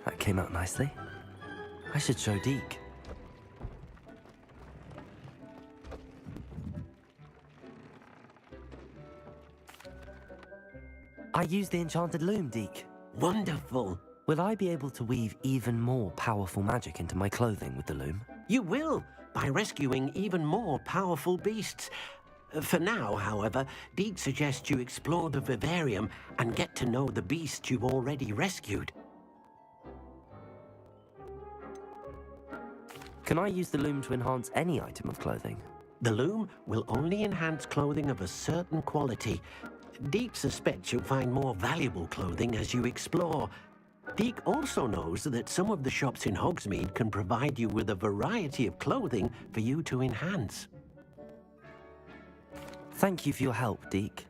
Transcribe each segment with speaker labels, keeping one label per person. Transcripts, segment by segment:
Speaker 1: That came out nicely. I should show Deke. I used the enchanted loom, Deke.
Speaker 2: Wonderful.
Speaker 1: Will I be able to weave even more powerful magic into my clothing with the loom?
Speaker 2: You will, by rescuing even more powerful beasts. For now, however, Deke suggests you explore the vivarium and get to know the beasts you've already rescued.
Speaker 1: Can I use the loom to enhance any item of clothing?
Speaker 2: The loom will only enhance clothing of a certain quality. Deke suspects you'll find more valuable clothing as you explore. Deke also knows that some of the shops in Hogsmeade can provide you with a variety of clothing for you to enhance.
Speaker 1: Thank you for your help, Deke.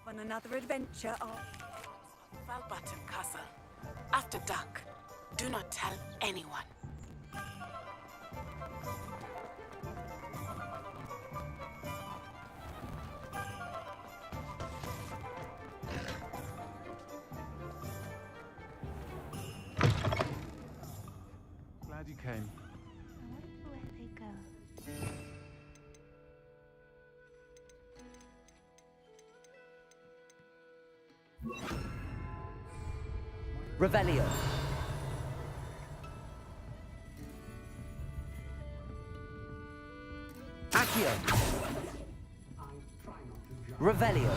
Speaker 3: on another adventure of
Speaker 4: Button Castle. After dark. Do not tell anyone.
Speaker 5: Glad you came.
Speaker 6: I wonder where they go.
Speaker 1: Revelio. Accio. Revelio.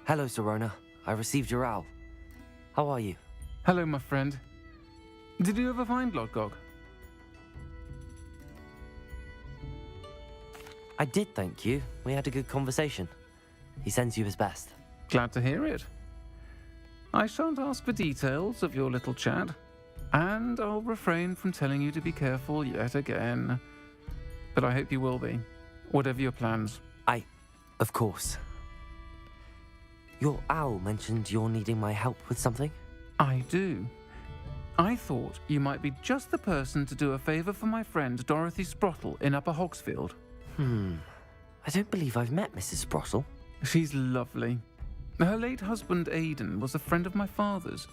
Speaker 1: Hello, Serona. I received your owl. How are you?
Speaker 5: Hello, my friend. Did you ever find Lodgok?
Speaker 1: I did, thank you. We had a good conversation. He sends you his best.
Speaker 5: Glad to hear it. I shan't ask for details of your little chat, and I'll refrain from telling you to be careful yet again. But I hope you will be, whatever your plans.
Speaker 1: Of course. Your owl mentioned you're needing my help with something?
Speaker 5: I do. I thought you might be just the person to do a favor for my friend Dorothy Sprottle in Upper Hogsfield.
Speaker 1: I don't believe I've met Mrs. Sprottle.
Speaker 5: She's lovely. Her late husband Aidan was a friend of my father's.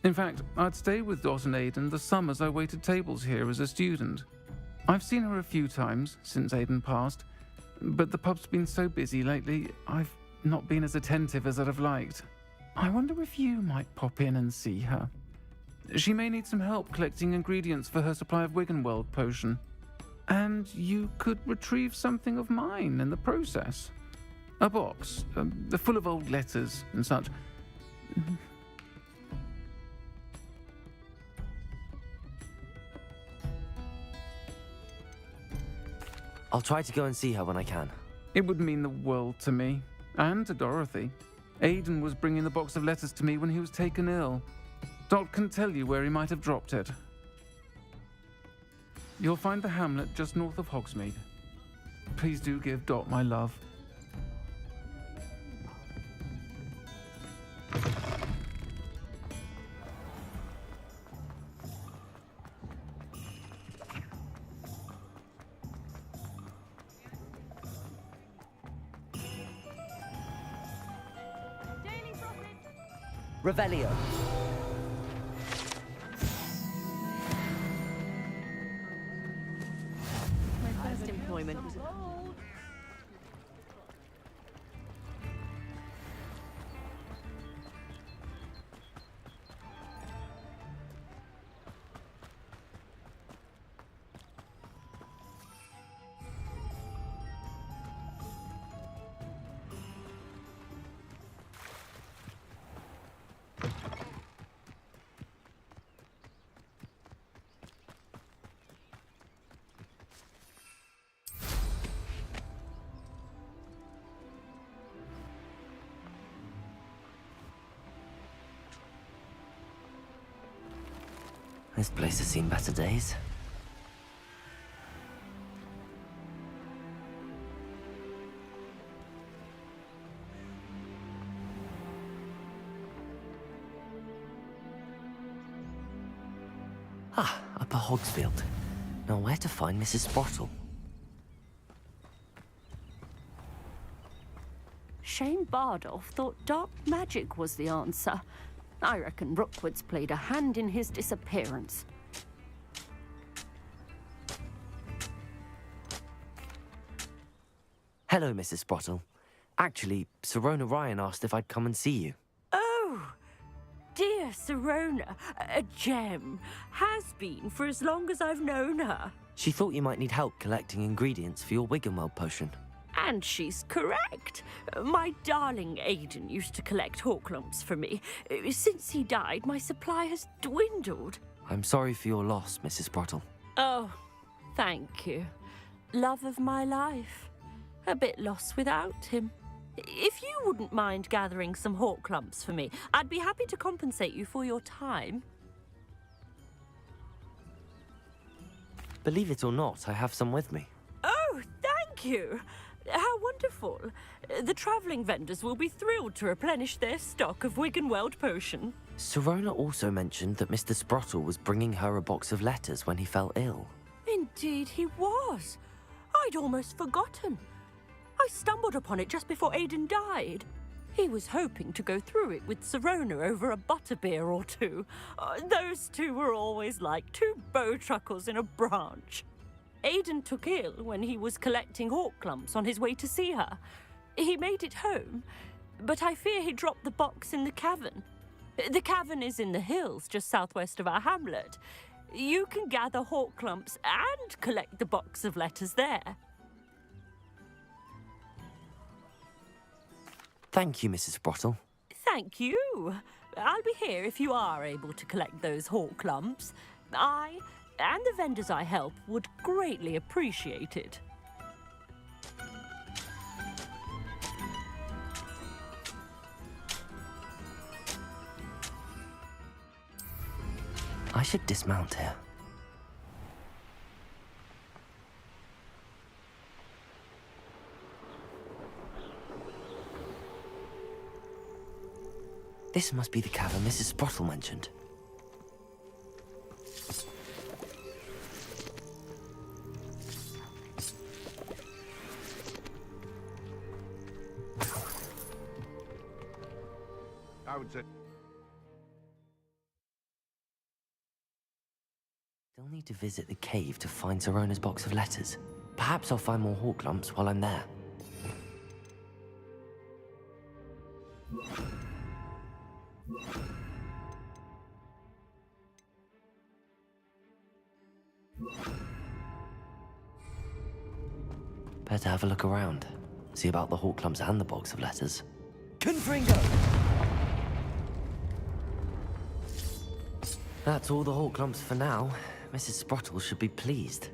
Speaker 5: In fact, I'd stay with Dot and Aidan the summers I waited tables here as a student. I've seen her a few times since Aidan passed, but the pub's been so busy lately, I've not been as attentive as I'd have liked. I wonder if you might pop in and see her. She may need some help collecting ingredients for her supply of Wiggenweld potion. And you could retrieve something of mine in the process. A box, full of old letters and such.
Speaker 1: I'll try to go and see her when I can.
Speaker 5: It would mean the world to me, and to Dorothy. Aidan was bringing the box of letters to me when he was taken ill. Dot can tell you where he might have dropped it. You'll find the hamlet just north of Hogsmeade. Please do give Dot my love.
Speaker 1: Revelio.
Speaker 6: My first employment was
Speaker 1: This place has seen better days. Upper Hogsfield. Now where to find Mrs. Sprottle?
Speaker 7: Shane Bardolph thought dark magic was the answer. I reckon Rookwood's played a hand in his disappearance.
Speaker 1: Hello, Mrs. Sprottle. Actually, Serona Ryan asked if I'd come and see you.
Speaker 7: Oh, dear Serona, a gem. Has been for as long as I've known her.
Speaker 1: She thought you might need help collecting ingredients for your Wiggenweld potion.
Speaker 7: And she's correct. My darling Aidan used to collect hawklumps for me. Since he died, my supply has dwindled.
Speaker 1: I'm sorry for your loss, Mrs. Sprottle.
Speaker 7: Oh, thank you. Love of my life. A bit lost without him. If you wouldn't mind gathering some hawk lumps for me, I'd be happy to compensate you for your time.
Speaker 1: Believe it or not, I have some with me.
Speaker 7: Oh, thank you. How wonderful. The travelling vendors will be thrilled to replenish their stock of Wiggenweld potion.
Speaker 1: Sirona also mentioned that Mr. Sprottle was bringing her a box of letters when he fell ill.
Speaker 7: Indeed he was. I'd almost forgotten. I stumbled upon it just before Aidan died. He was hoping to go through it with Sirona over a butterbeer or two. Those two were always like two bowtruckles in a branch. Aidan took ill when he was collecting hawk lumps on his way to see her. He made it home, but I fear he dropped the box in the cavern. The cavern is in the hills just southwest of our hamlet. You can gather hawk lumps and collect the box of letters there.
Speaker 1: Thank you, Mrs. Sprottle.
Speaker 7: Thank you. I'll be here if you are able to collect those hawk lumps. I and the vendors I help would greatly appreciate it.
Speaker 1: I should dismount here. This must be the cavern Mrs. Sprottle mentioned.
Speaker 3: I would say.
Speaker 1: Still need to visit the cave to find Sirona's box of letters. Perhaps I'll find more hawk lumps while I'm there. Better have a look around. See about the hawk lumps and the box of letters. Confringo! That's all the hawk lumps for now. Mrs. Sprottle should be pleased.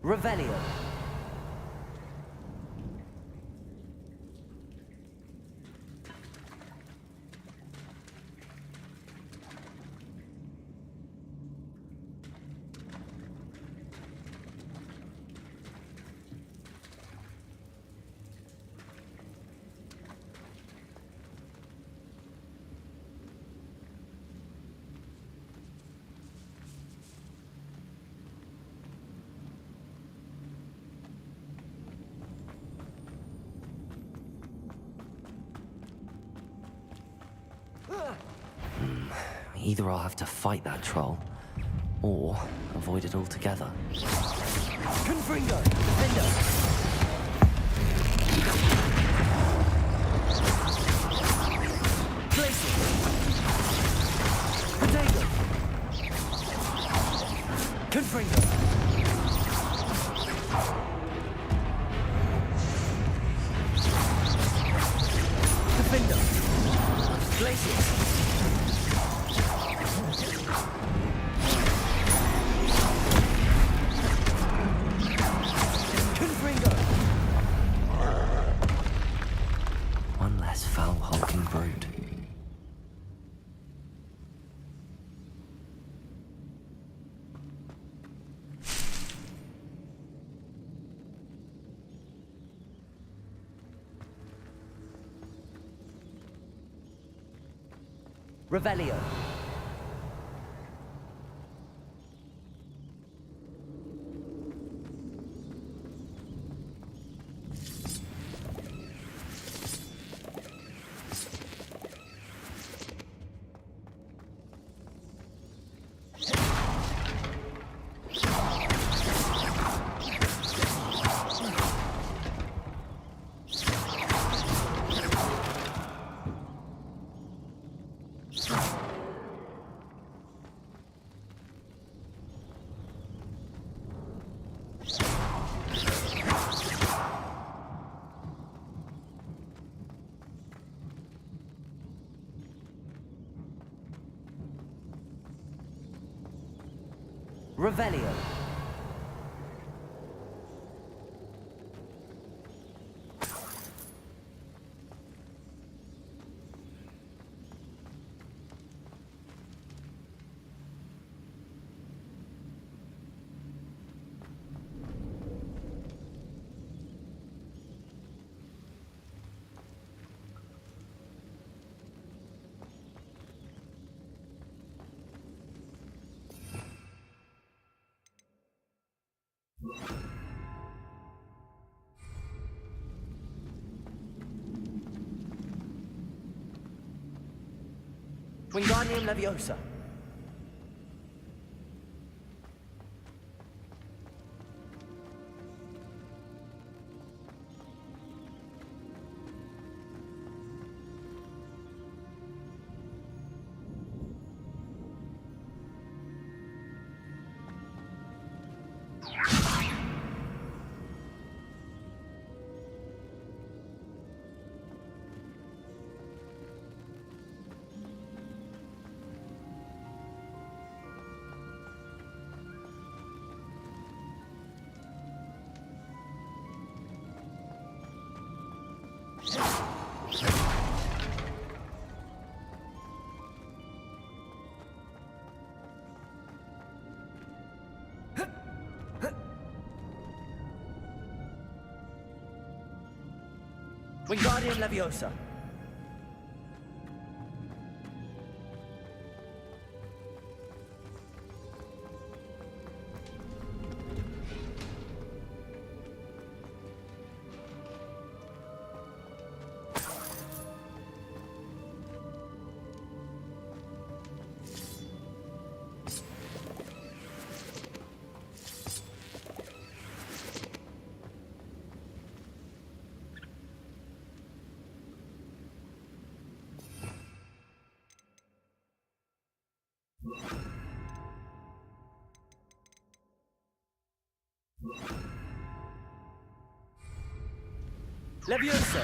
Speaker 1: Revelio. Either I'll have to fight that troll, or avoid it altogether. Confringo! Defender! Placing. Potato. Confringo. Defender. Glacier. Confringo. One less foul hulking brood. Revelio. Revelio. Wingardium Leviosa. Wingardium Leviosa. Levioso.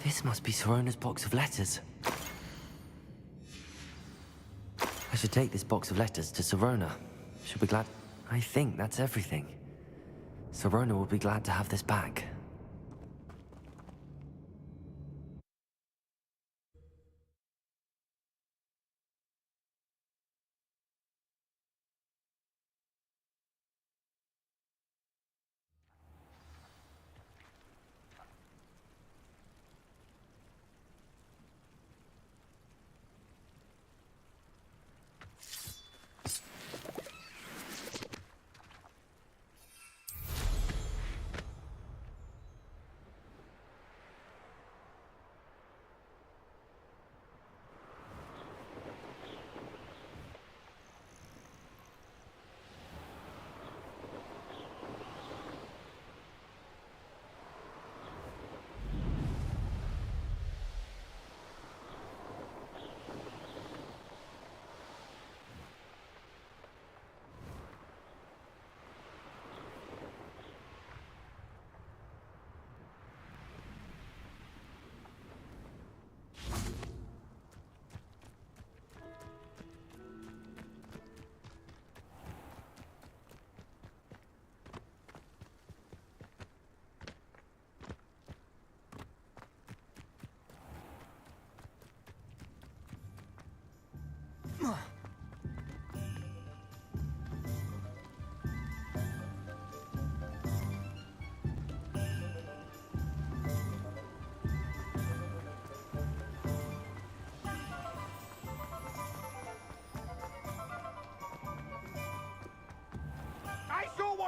Speaker 1: This must be Sorona's box of letters. I should take this box of letters to Sorona. She'll be glad. I think that's everything. Sorona will be glad to have this back.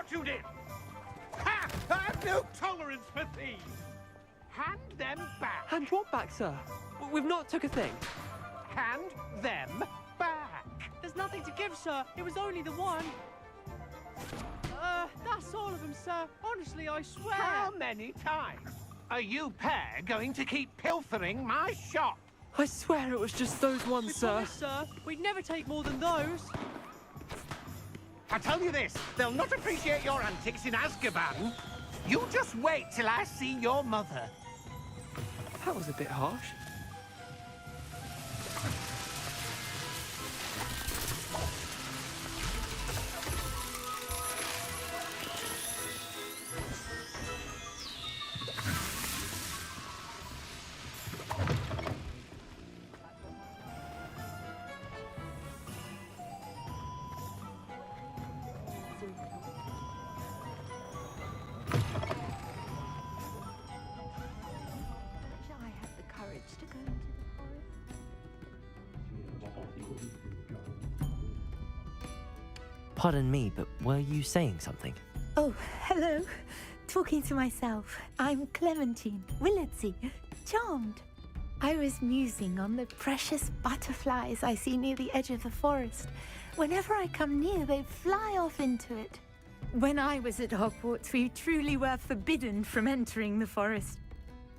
Speaker 3: what you did! Ha! I have no tolerance for thieves! Hand them back!
Speaker 8: Hand what back, sir? We've not took a thing.
Speaker 3: Hand them back!
Speaker 8: There's nothing to give, sir. It was only the one. That's all of them, sir. Honestly, I swear.
Speaker 3: How many times are you pair going to keep pilfering my shop?
Speaker 8: I swear it was just those ones,
Speaker 6: We
Speaker 8: sir.
Speaker 6: promise, sir.
Speaker 8: We'd never take more than those.
Speaker 3: I tell you this, they'll not appreciate your antics in Azkaban. You just wait till I see your mother.
Speaker 8: That was a bit harsh.
Speaker 6: Shall I have the courage to go into the forest?
Speaker 1: Pardon me, but were you saying something?
Speaker 9: Oh, hello. Talking to myself. I'm Clementine Willardsey. Charmed. I was musing on the precious butterflies I see near the edge of the forest. Whenever I come near, they fly off into it. When I was at Hogwarts, we truly were forbidden from entering the forest.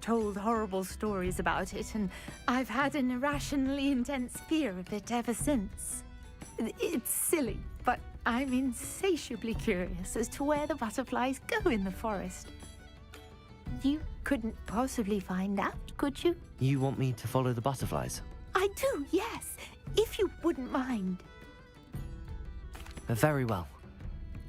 Speaker 9: Told horrible stories about it, and I've had an irrationally intense fear of it ever since. It's silly, but I'm insatiably curious as to where the butterflies go in the forest. You couldn't possibly find out, could you?
Speaker 1: You want me to follow the butterflies?
Speaker 9: I do, yes, if you wouldn't mind.
Speaker 1: Very well.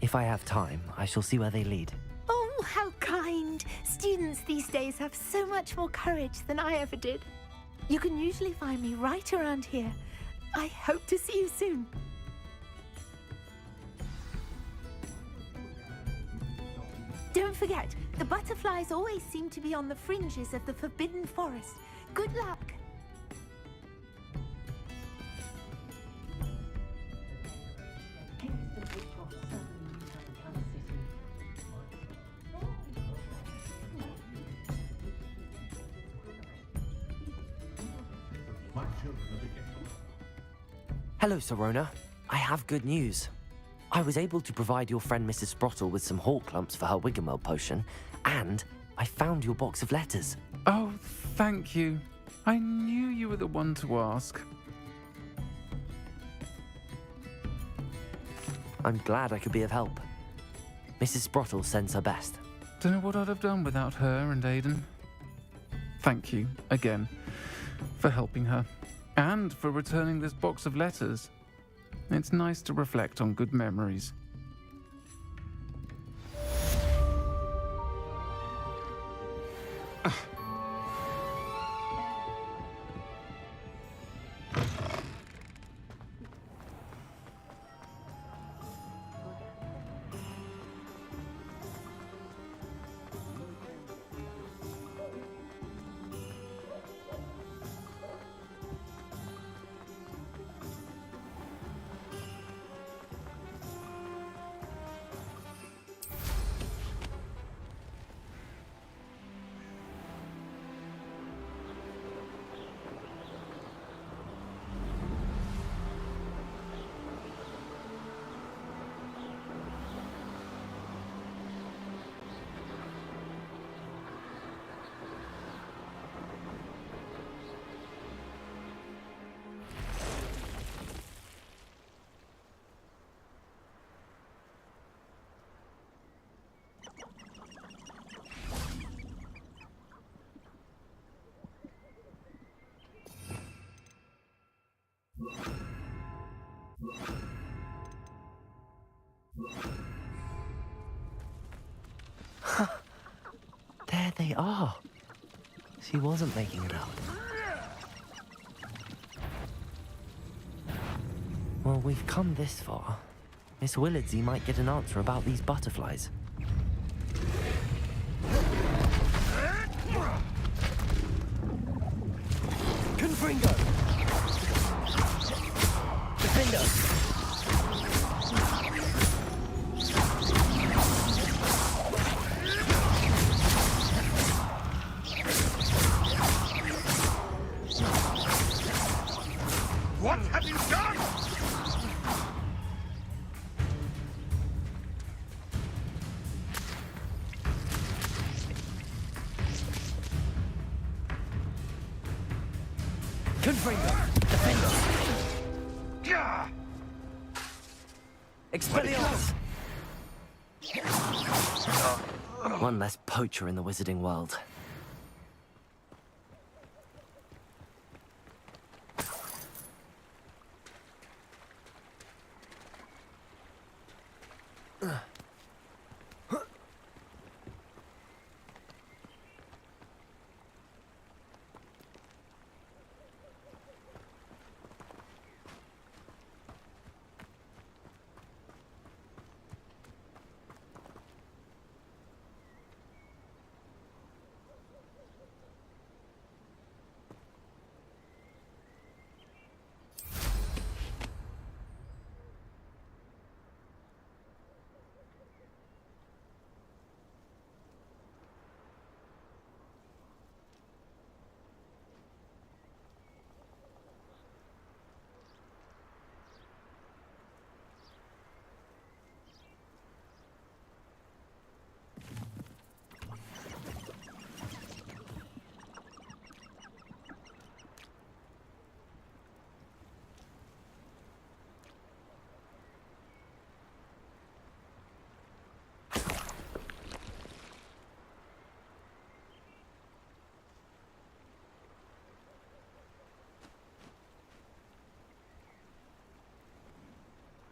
Speaker 1: If I have time, I shall see where they lead.
Speaker 9: Oh, how kind. Students these days have so much more courage than I ever did. You can usually find me right around here. I hope to see you soon. Don't forget, the butterflies always seem to be on the fringes of the Forbidden Forest. Good luck.
Speaker 1: Hello, Sirona. I have good news. I was able to provide your friend Mrs. Sprottle with some hawk lumps for her Wiggenweld potion, and I found your box of letters.
Speaker 5: Oh, thank you. I knew you were the one to ask.
Speaker 1: I'm glad I could be of help. Mrs. Sprottle sends her best.
Speaker 5: Don't know what I'd have done without her and Aidan. Thank you, again, for helping her, and for returning this box of letters. It's nice to reflect on good memories.
Speaker 1: There they are. She wasn't making it up. Well, we've come this far. Miss Willardsey might get an answer about these butterflies.
Speaker 8: Confringo! Defender!
Speaker 1: Confringo! Defender! Expelliarmus! One less poacher in the wizarding world.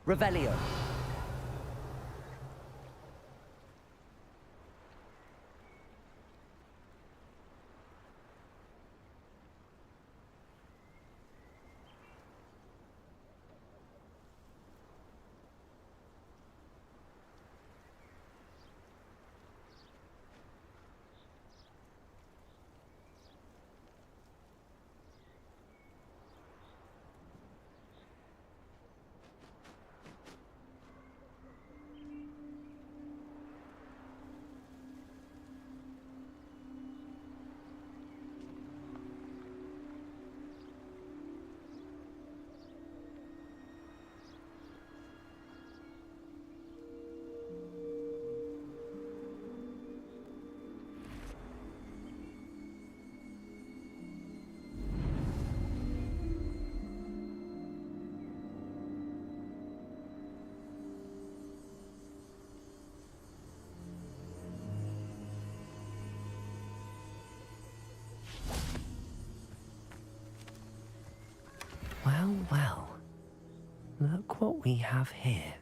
Speaker 1: Revelio. Well, well. Look what we have here.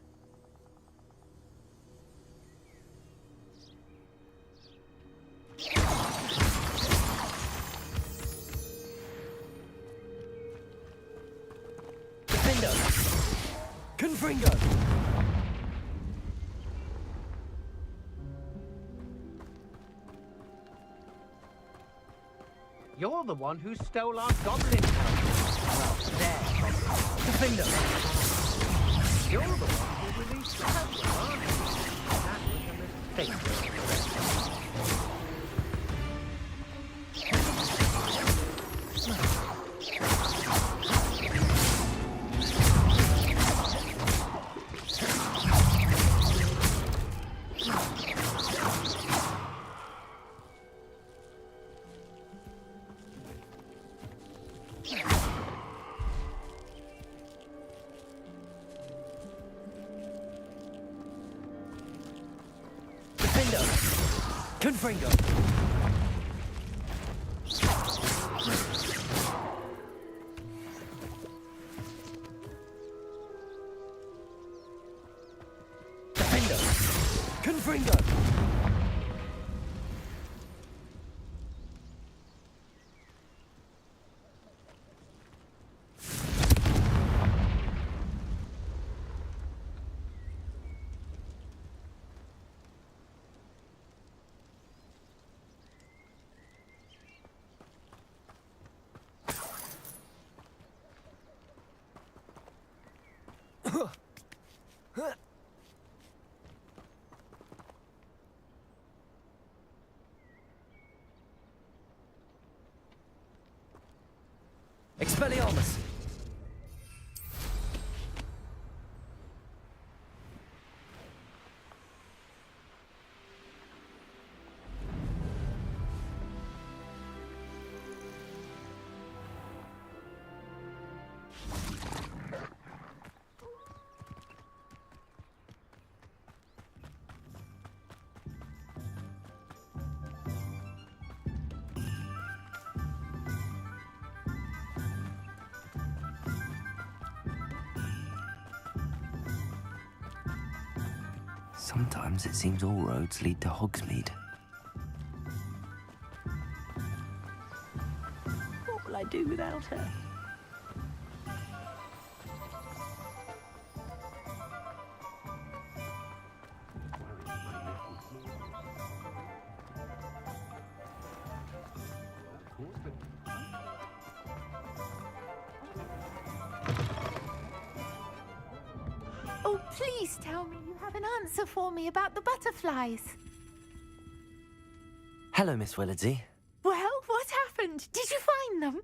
Speaker 1: Defender! Confringo!
Speaker 3: You're the one who stole our goblin helmet. Well, there.
Speaker 1: Defender!
Speaker 3: You're the one who released the helmet, aren't you? That was a mistake.
Speaker 1: Confringo! Defender! Confringo! Expelliarmus! Sometimes it seems all roads lead to Hogsmeade.
Speaker 7: What will I do without her?
Speaker 9: Oh, please tell me you have an answer for me about the butterflies.
Speaker 1: Hello, Miss Willardsey.
Speaker 9: Well, what happened? Did you find them?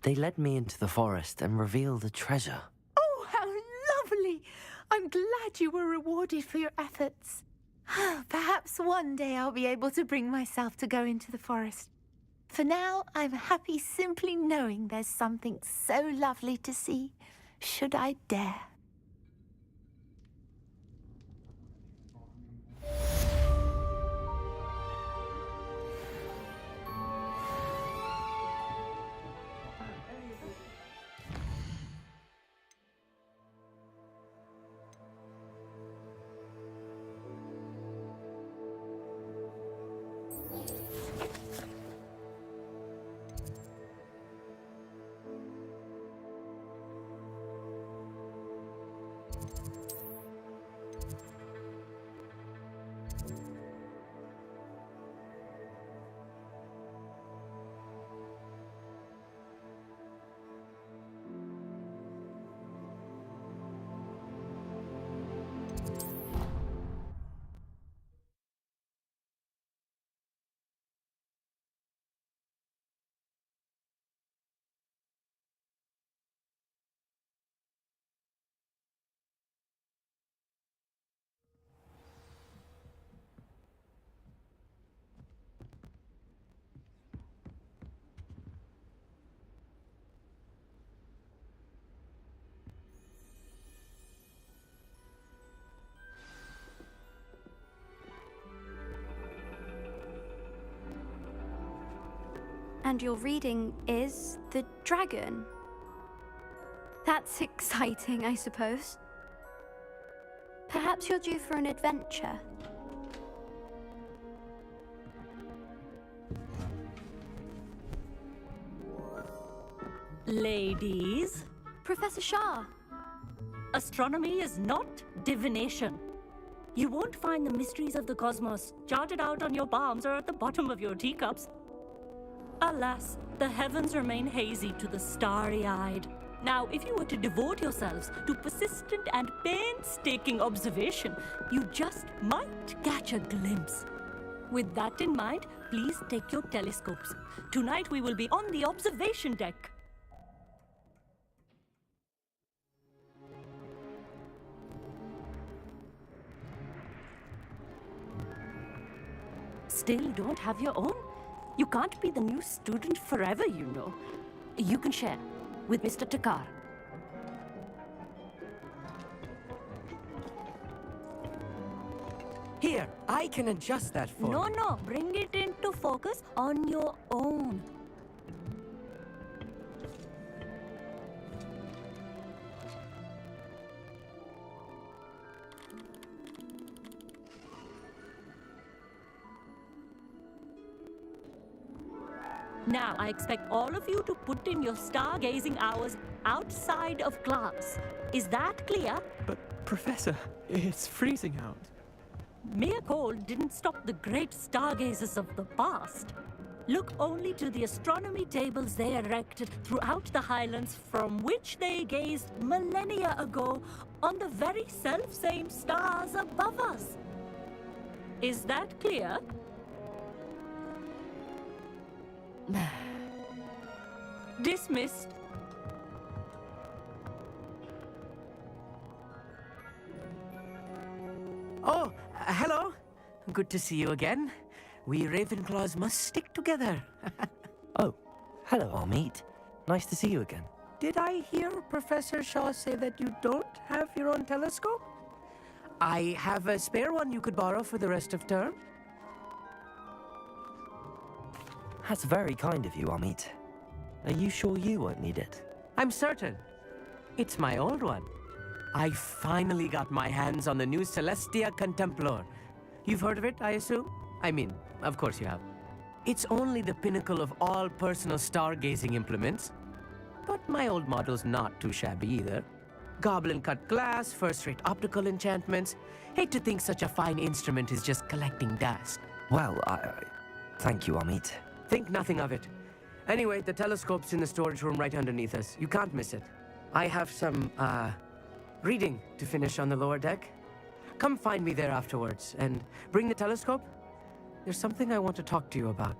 Speaker 1: They led me into the forest and revealed a treasure.
Speaker 9: Oh, how lovely! I'm glad you were rewarded for your efforts. Perhaps one day I'll be able to bring myself to go into the forest. For now, I'm happy simply knowing there's something so lovely to see, should I dare.
Speaker 10: And your reading is The Dragon. That's exciting, I suppose. Perhaps you're due for an adventure.
Speaker 7: Ladies,
Speaker 10: Professor Shah.
Speaker 7: astronomy is not divination. You won't find the mysteries of the cosmos charted out on your palms or at the bottom of your teacups. Alas, the heavens remain hazy to the starry-eyed. Now, if you were to devote yourselves to persistent and painstaking observation, you just might catch a glimpse. With that in mind, please take your telescopes. Tonight we will be on the observation deck. Still don't have your own? You can't be the new student forever, you know. You can share with Mr. Takar.
Speaker 8: Here, I can adjust that for you.
Speaker 7: No, bring it into focus on your own. Now, I expect all of you to put in your stargazing hours outside of class. Is that clear?
Speaker 8: But, Professor, it's freezing out.
Speaker 7: Mere cold didn't stop the great stargazers of the past. Look only to the astronomy tables they erected throughout the highlands from which they gazed millennia ago on the very self-same stars above us. Is that clear? Dismissed.
Speaker 11: Oh, hello. Good to see you again. We Ravenclaws must stick together.
Speaker 1: Oh, hello, Amit. Nice to see you again.
Speaker 11: Did I hear Professor Shaw say that you don't have your own telescope? I have a spare one you could borrow for the rest of term.
Speaker 1: That's very kind of you, Amit. Are you sure you won't need it?
Speaker 11: I'm certain. It's my old one. I finally got my hands on the new Celestia Contemplar. You've heard of it, I assume? I mean, of course you have. It's only the pinnacle of all personal stargazing implements. But my old model's not too shabby either. Goblin-cut glass, first-rate optical enchantments. Hate to think such a fine instrument is just collecting dust.
Speaker 1: Well, thank you, Amit.
Speaker 11: Think nothing of it. Anyway, the telescope's in the storage room right underneath us. You can't miss it. I have some, reading to finish on the lower deck. Come find me there afterwards, and bring the telescope. There's something I want to talk to you about.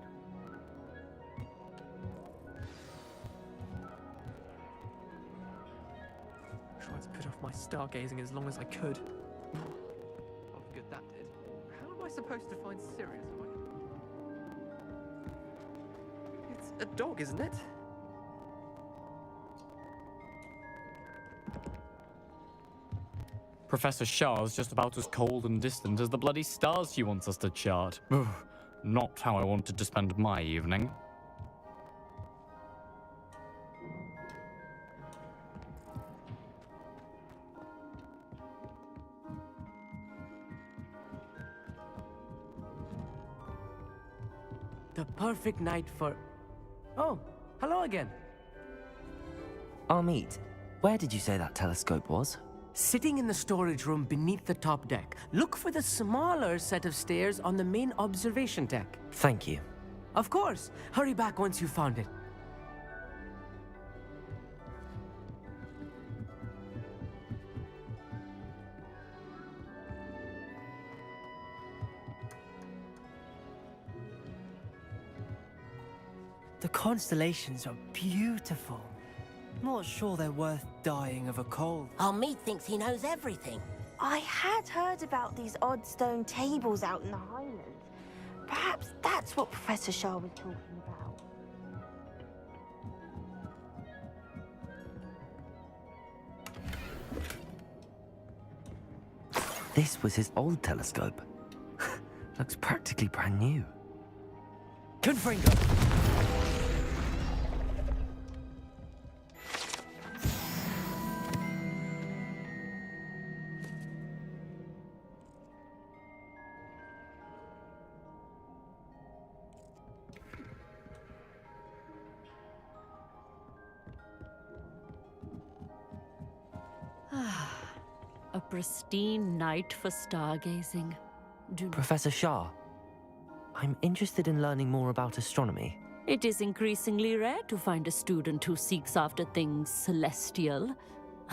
Speaker 8: Tried to put off my stargazing as long as I could. Oh, good that did. How am I supposed to find Sirius if I can... It's a dog, isn't it?
Speaker 12: Professor Shah's just about as cold and distant as the bloody stars she wants us to chart. Ugh, not how I wanted to spend my evening.
Speaker 11: The perfect night for... Oh, hello again.
Speaker 1: Amit, where did you say that telescope was?
Speaker 11: Sitting in the storage room beneath the top deck. Look for the smaller set of stairs on the main observation deck.
Speaker 1: Thank you.
Speaker 11: Of course. Hurry back once you've found it.
Speaker 8: The constellations are beautiful. Not sure they're worth dying of a cold.
Speaker 13: Amit thinks he knows everything.
Speaker 9: I had heard about these odd stone tables out in the Highlands. Perhaps that's what Professor Shah was talking about.
Speaker 1: This was his old telescope. Looks practically brand new.
Speaker 8: Confringo!
Speaker 7: A pristine night for stargazing.
Speaker 1: Professor Shah, I'm interested in learning more about astronomy.
Speaker 7: It is increasingly rare to find a student who seeks after things celestial,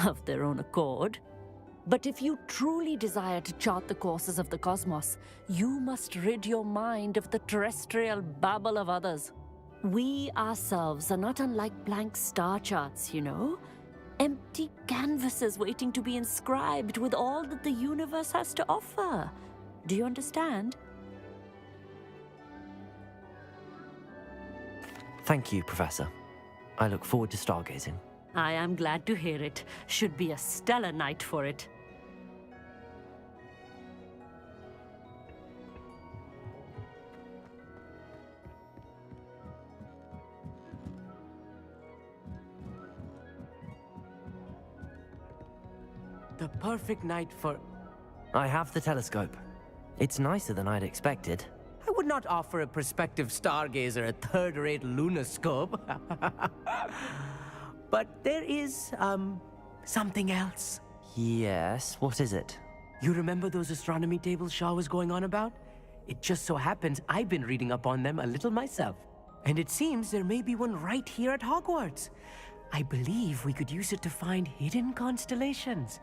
Speaker 7: of their own accord. But if you truly desire to chart the courses of the cosmos, you must rid your mind of the terrestrial babble of others. We ourselves are not unlike blank star charts, you know? Empty canvases waiting to be inscribed with all that the universe has to offer. Do you understand?
Speaker 1: Thank you, Professor. I look forward to stargazing.
Speaker 7: I am glad to hear it. Should be a stellar night for it.
Speaker 11: The perfect night for...
Speaker 1: I have the telescope. It's nicer than I'd expected.
Speaker 11: I would not offer a prospective stargazer a third-rate lunoscope. But there is, something else.
Speaker 1: Yes, what is it?
Speaker 11: You remember those astronomy tables Shah was going on about? It just so happens I've been reading up on them a little myself. And it seems there may be one right here at Hogwarts. I believe we could use it to find hidden constellations.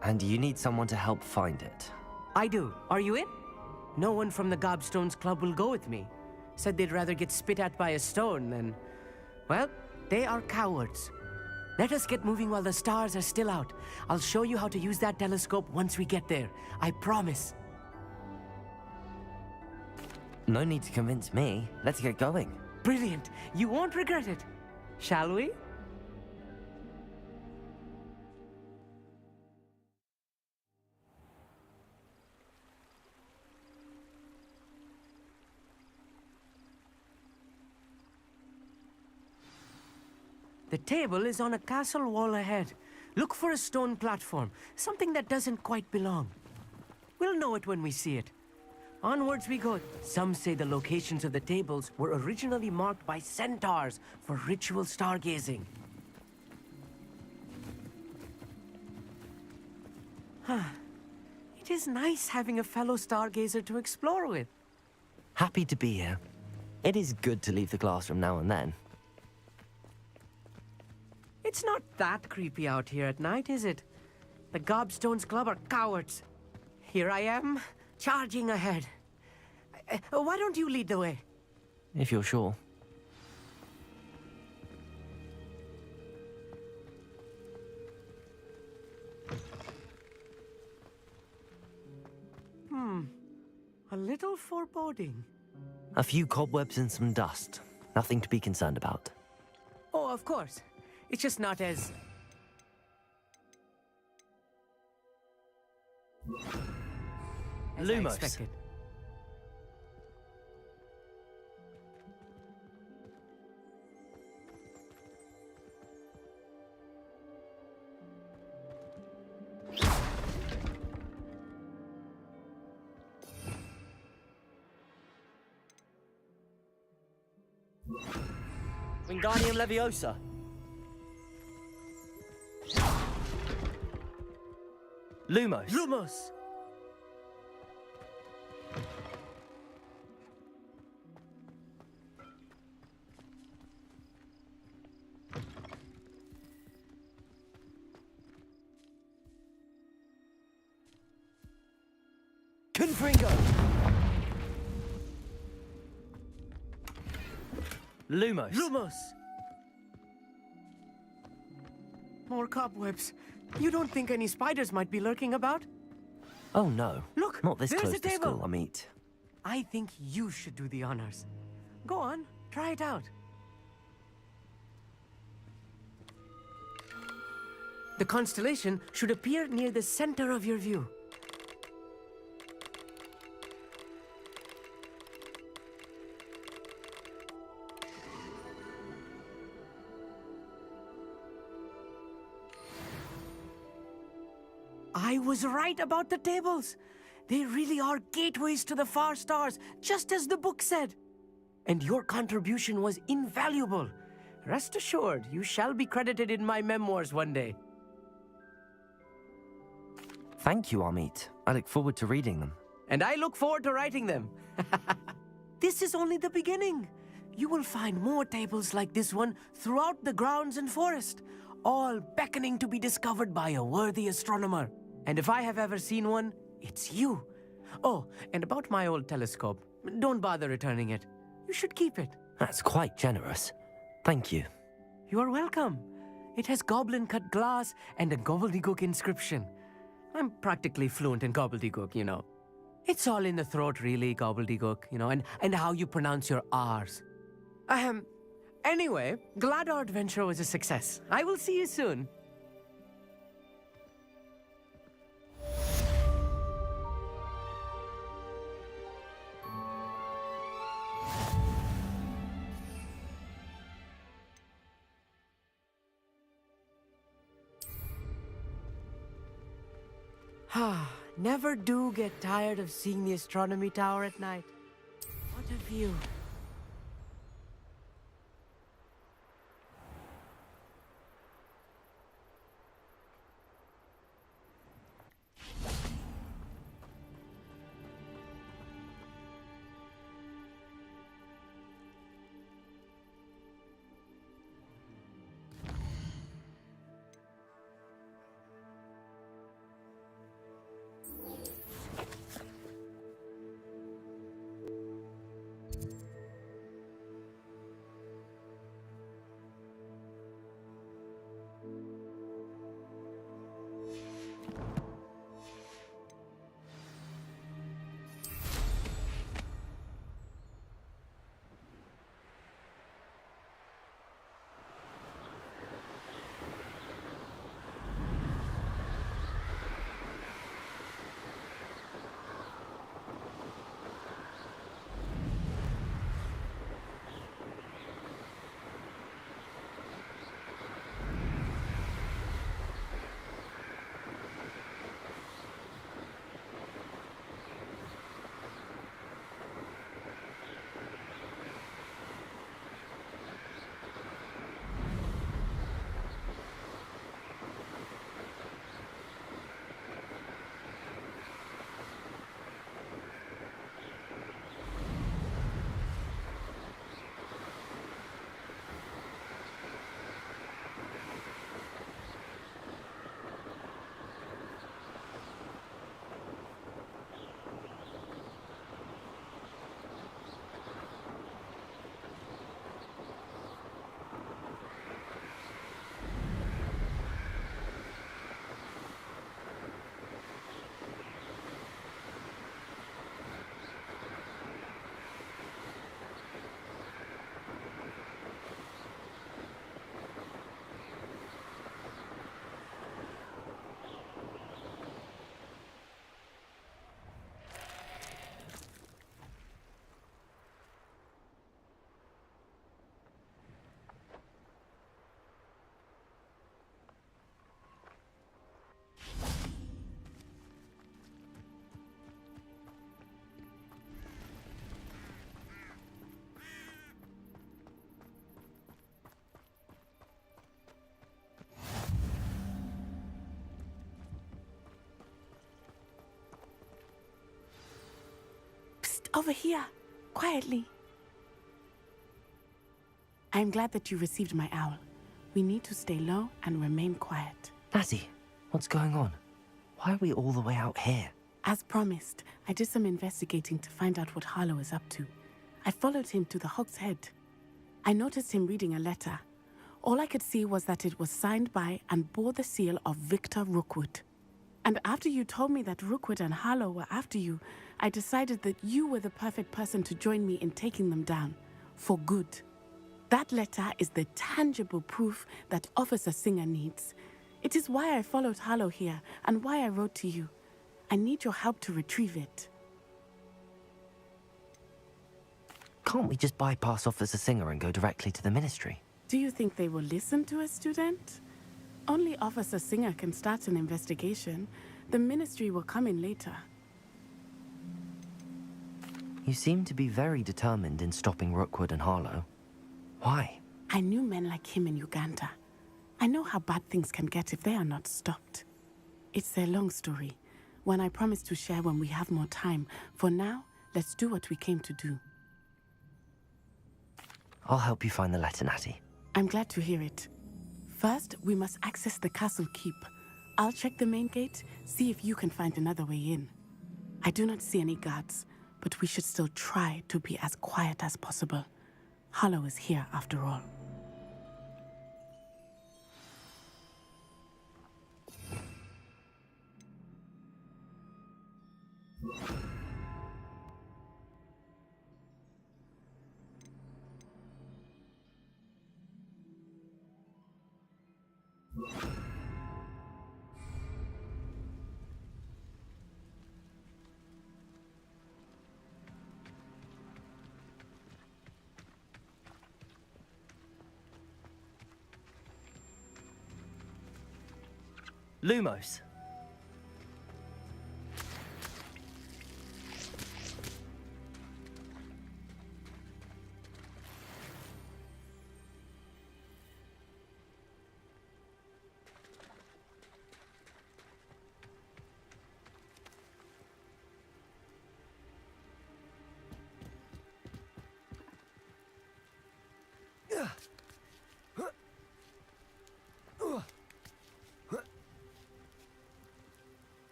Speaker 1: And you need someone to help find it.
Speaker 11: I do. Are you in? No one from the Gobstones Club will go with me. Said they'd rather get spit at by a stone than... Well, they are cowards. Let us get moving while the stars are still out. I'll show you how to use that telescope once we get there. I promise.
Speaker 1: No need to convince me. Let's get going.
Speaker 11: Brilliant. You won't regret it. Shall we? The table is on a castle wall ahead. Look for a stone platform, something that doesn't quite belong. We'll know it when we see it. Onwards we go. Some say the locations of the tables were originally marked by centaurs for ritual stargazing. It is nice having a fellow stargazer to explore with.
Speaker 1: Happy to be here. It is good to leave the classroom now and then.
Speaker 11: It's not that creepy out here at night, is it? The Gobstones Club are cowards. Here I am, charging ahead. Why don't you lead the way?
Speaker 1: If you're sure.
Speaker 11: A little foreboding.
Speaker 1: A few cobwebs and some dust. Nothing to be concerned about.
Speaker 11: Oh, of course. It's just not as... as I
Speaker 1: Lumos.
Speaker 11: expected.
Speaker 1: Wingardium Leviosa. Lumos.
Speaker 11: Lumos!
Speaker 1: Confringo. Lumos.
Speaker 11: Lumos! More cobwebs. You don't think any spiders might be lurking about?
Speaker 1: Oh no.
Speaker 11: Look,
Speaker 1: Not this
Speaker 11: there's
Speaker 1: close
Speaker 11: a
Speaker 1: to
Speaker 11: table.
Speaker 1: school, Amit.
Speaker 11: I think you should do the honors. Go on, try it out. The constellation should appear near the center of your view. I was right about the tables. They really are gateways to the far stars, just as the book said. And your contribution was invaluable. Rest assured, you shall be credited in my memoirs one day.
Speaker 1: Thank you, Amit. I look forward to reading them.
Speaker 11: And I look forward to writing them. This is only the beginning. You will find more tables like this one throughout the grounds and forest, all beckoning to be discovered by a worthy astronomer. And if I have ever seen one, it's you. Oh, and about my old telescope, don't bother returning it. You should keep it.
Speaker 1: That's quite generous. Thank you.
Speaker 11: You are welcome. It has goblin-cut glass and a gobbledygook inscription. I'm practically fluent in gobbledygook, you know. It's all in the throat, really, gobbledygook, you know, and how you pronounce your R's. Anyway, glad our adventure was a success. I will see you soon. Never do get tired of seeing the astronomy tower at night. What a view.
Speaker 4: Over here, quietly. I'm glad that you received my owl. We need to stay low and remain quiet.
Speaker 1: Natty, what's going on? Why are we all the way out here?
Speaker 4: As promised, I did some investigating to find out what Harlow is up to. I followed him to the Hog's Head. I noticed him reading a letter. All I could see was that it was signed by and bore the seal of Victor Rookwood. And after you told me that Rookwood and Harlow were after you, I decided that you were the perfect person to join me in taking them down. For good. That letter is the tangible proof that Officer Singer needs. It is why I followed Harlow here and why I wrote to you. I need your help to retrieve it.
Speaker 1: Can't we just bypass Officer Singer and go directly to the Ministry?
Speaker 4: Do you think they will listen to a student? Only Officer Singer can start an investigation. The Ministry will come in later.
Speaker 1: You seem to be very determined in stopping Rookwood and Harlow. Why?
Speaker 4: I knew men like him in Uganda. I know how bad things can get if they are not stopped. It's a long story, one I promise to share when we have more time. For now, let's do what we came to do.
Speaker 1: I'll help you find the letter, Natty.
Speaker 4: I'm glad to hear it. First, we must access the castle keep. I'll check the main gate, see if you can find another way in. I do not see any guards, but we should still try to be as quiet as possible. Harlow is here after all.
Speaker 1: Lumos.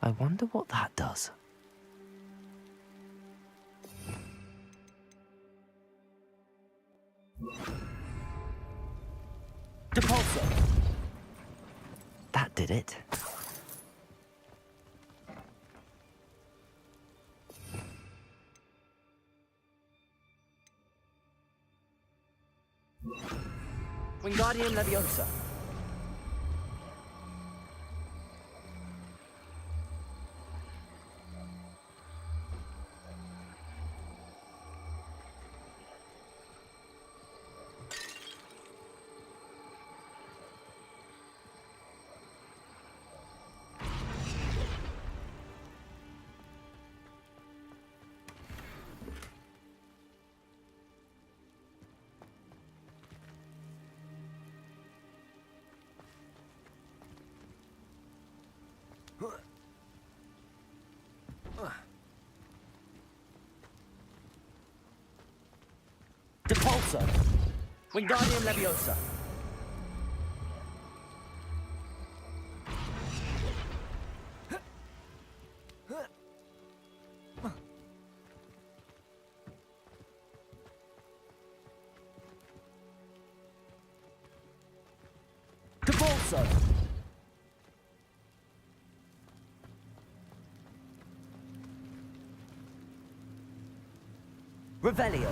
Speaker 1: I wonder what that does. Depulso! That did it. Wingardium Leviosa. Depulso. Wingardium Leviosa. Depulso. Revelio.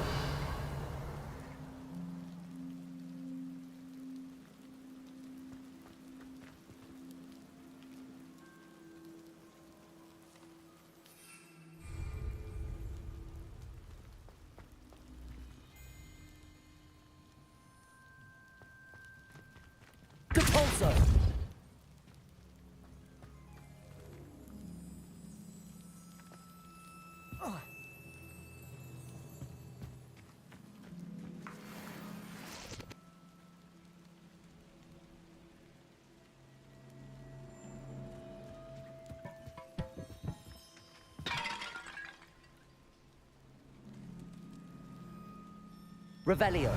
Speaker 1: Depulso. Revelio.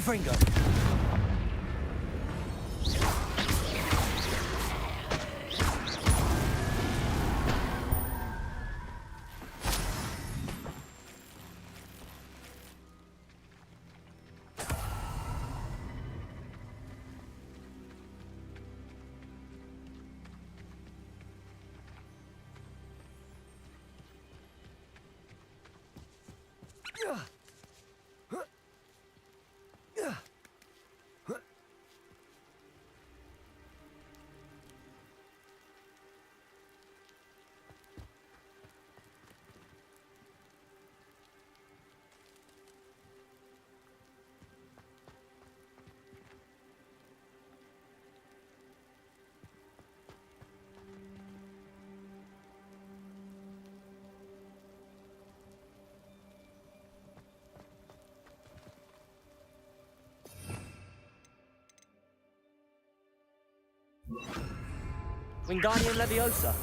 Speaker 1: Confringo. Wingardium Leviosa.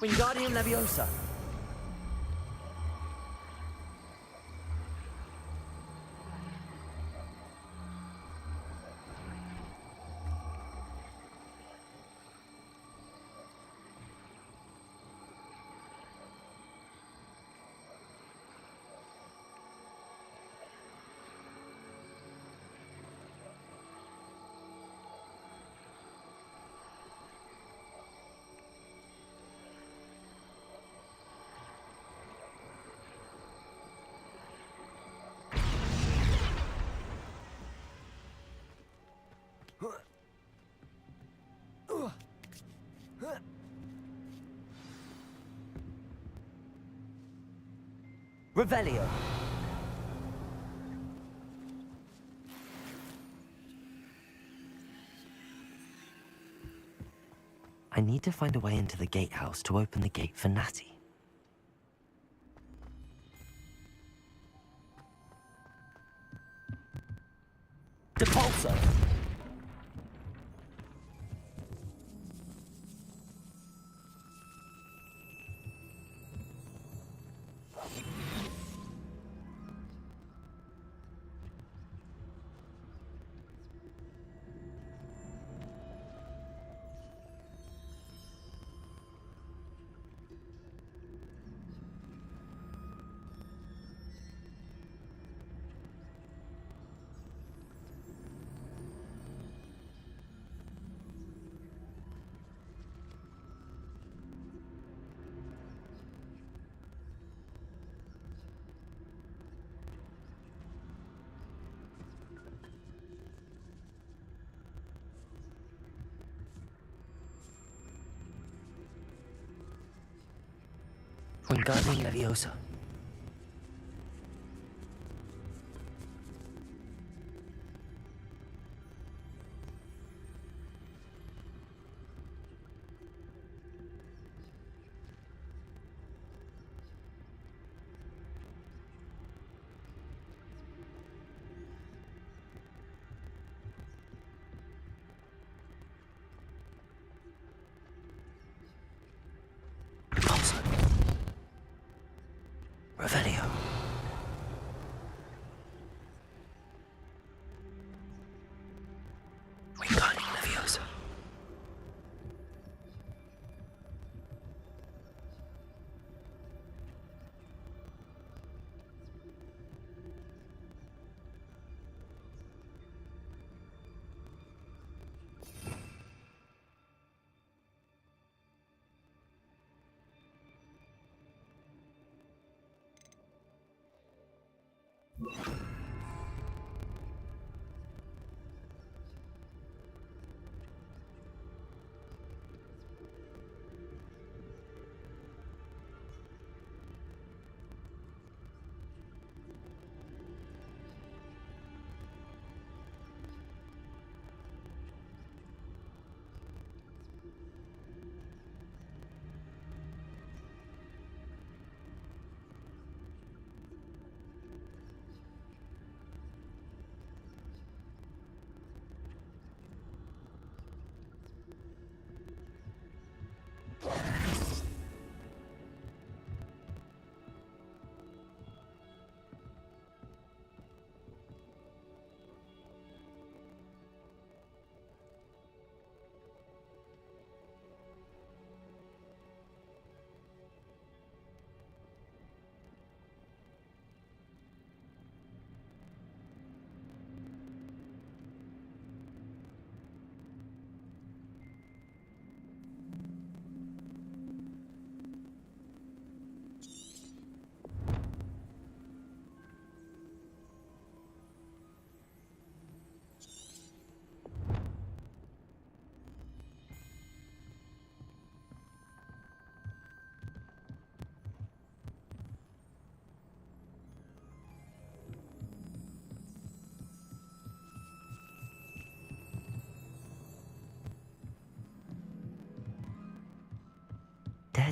Speaker 1: Wingardium Leviosa. Revelio. I need to find a way into the gatehouse to open the gate for Natty. Depulso. Wingardium Leviosa.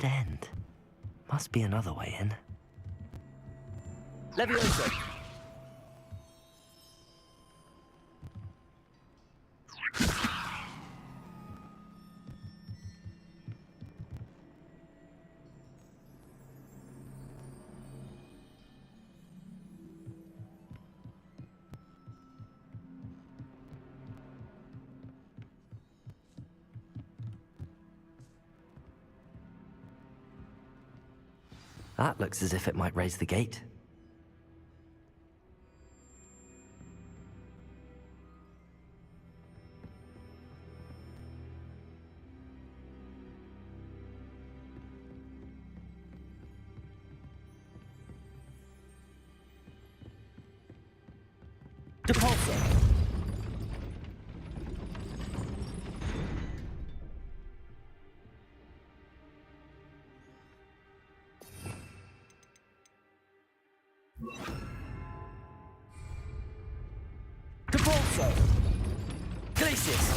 Speaker 1: dead end. Must be another way in.
Speaker 11: Levioso!
Speaker 1: That looks as if it might raise the gate.
Speaker 11: Depulso! Depulso! Glacius!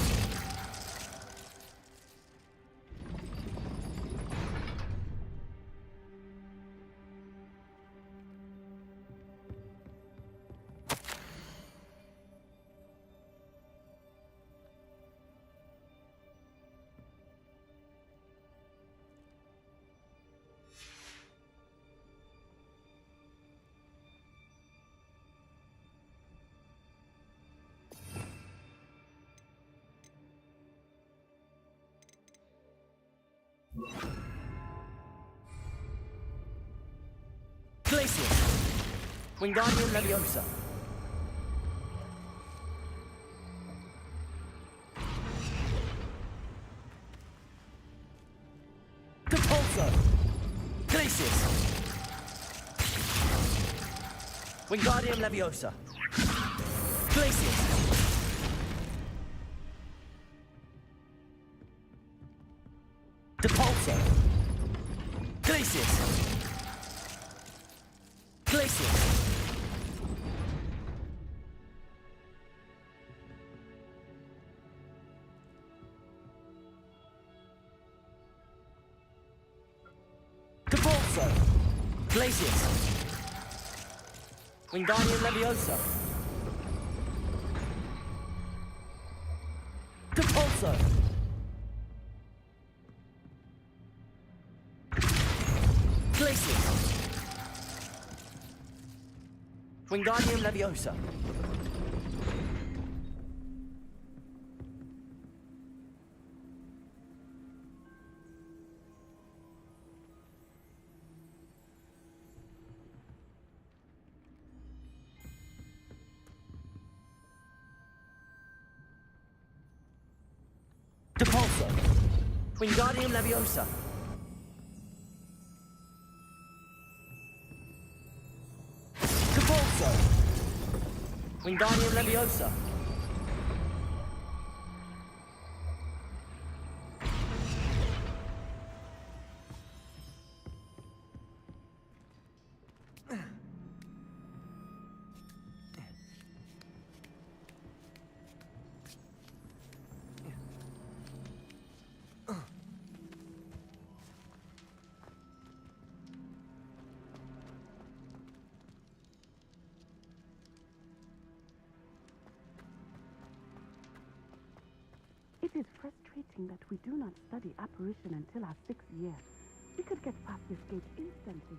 Speaker 11: Glacius! Wingardium Leviosa! Depulso! Glacius! Wingardium Leviosa! Glacius! Depulso! Glacius! Glacius! Depulso! Glacius! Wingardium Leviosa! Depulso! Glacius! Wingardium Leviosa! Depulso! Wingardium Leviosa! Depulso! Wingardium Leviosa!
Speaker 4: It is frustrating that we do not study apparition until our 6th year. We could get past this gate instantly.